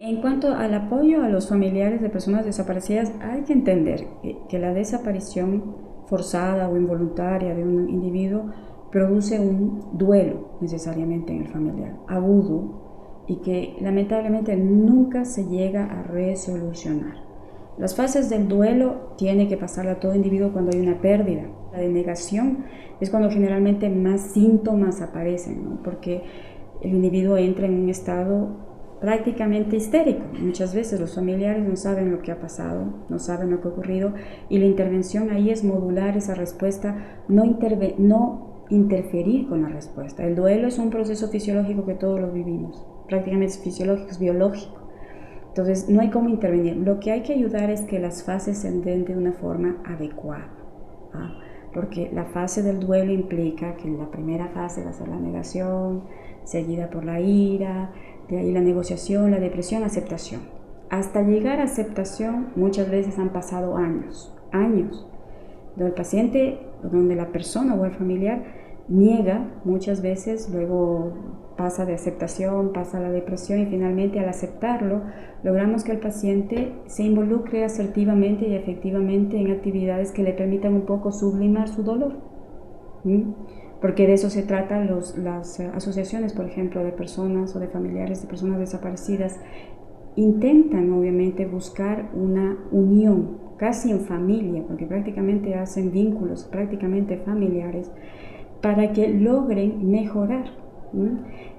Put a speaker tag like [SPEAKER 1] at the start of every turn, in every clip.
[SPEAKER 1] En cuanto al apoyo a los familiares de personas desaparecidas, hay que entender que la desaparición forzada o involuntaria de un individuo produce un duelo necesariamente en el familiar, agudo, y que lamentablemente nunca se llega a resolucionar. Las fases del duelo tiene que pasar a todo individuo cuando hay una pérdida. La denegación es cuando generalmente más síntomas aparecen, ¿no? Porque el individuo entra en un estado prácticamente histérico. Muchas veces los familiares no saben lo que ha pasado, no saben lo que ha ocurrido, y la intervención ahí es modular esa respuesta, no interferir con la respuesta. El duelo es un proceso fisiológico que todos lo vivimos, prácticamente es fisiológico, es biológico. Entonces no hay cómo intervenir. Lo que hay que ayudar es que las fases se den de una forma adecuada, ¿ah? Porque la fase del duelo implica que la primera fase va a ser la negación, seguida por la ira, de ahí la negociación, la depresión, aceptación. Hasta llegar a aceptación muchas veces han pasado años, donde el paciente, donde la persona o el familiar niega muchas veces, luego pasa de aceptación, pasa a la depresión y finalmente al aceptarlo logramos que el paciente se involucre asertivamente y efectivamente en actividades que le permitan un poco sublimar su dolor. Porque de eso se tratan las asociaciones, por ejemplo, de personas o de familiares de personas desaparecidas. Intentan obviamente buscar una unión, casi en familia, porque prácticamente hacen vínculos prácticamente familiares, para que logren mejorar,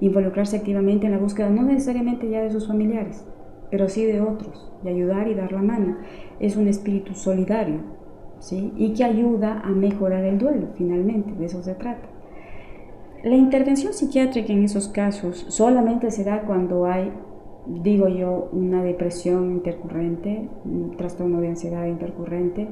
[SPEAKER 1] involucrarse activamente en la búsqueda, no necesariamente ya de sus familiares, pero sí de otros, y ayudar y dar la mano. Es un espíritu solidario, ¿sí? Y que ayuda a mejorar el duelo, finalmente, de eso se trata. La intervención psiquiátrica en esos casos solamente se da cuando hay, digo yo, una depresión intercurrente, un trastorno de ansiedad intercurrente.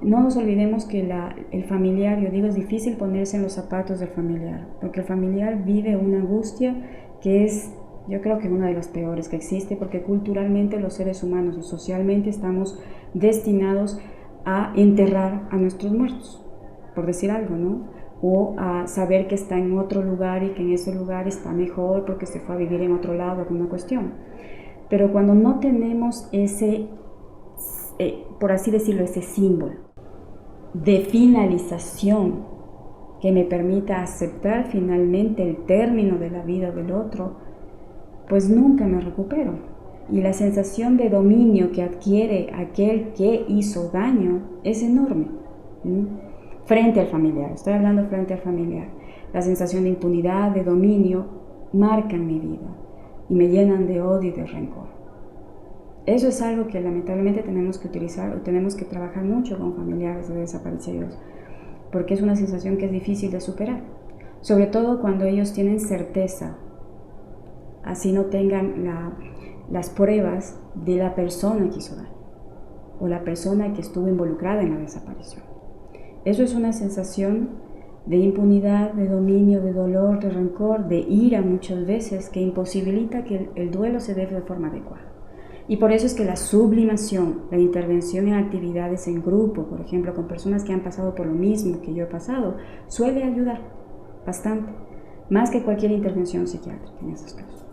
[SPEAKER 1] No nos olvidemos que el familiar, yo digo, es difícil ponerse en los zapatos del familiar, porque el familiar vive una angustia que es, yo creo que una de las peores que existe, porque culturalmente los seres humanos y socialmente estamos destinados a enterrar a nuestros muertos, por decir algo, ¿no? O a saber que está en otro lugar y que en ese lugar está mejor porque se fue a vivir en otro lado, alguna cuestión. Pero cuando no tenemos ese, por así decirlo, ese símbolo de finalización que me permita aceptar finalmente el término de la vida del otro, pues nunca me recupero. Y la sensación de dominio que adquiere aquel que hizo daño es enorme. Frente al familiar, estoy hablando frente al familiar. La sensación de impunidad, de dominio, marcan mi vida y me llenan de odio y de rencor. Eso es algo que lamentablemente tenemos que utilizar o tenemos que trabajar mucho con familiares de desaparecidos, porque es una sensación que es difícil de superar, sobre todo cuando ellos tienen certeza, así no tengan las pruebas de la persona que hizo daño o la persona que estuvo involucrada en la desaparición. Eso es una sensación de impunidad, de dominio, de dolor, de rencor, de ira muchas veces, que imposibilita que el duelo se dé de forma adecuada. Y por eso es que la sublimación, la intervención en actividades en grupo, por ejemplo, con personas que han pasado por lo mismo que yo he pasado, suele ayudar bastante, más que cualquier intervención psiquiátrica en esos casos.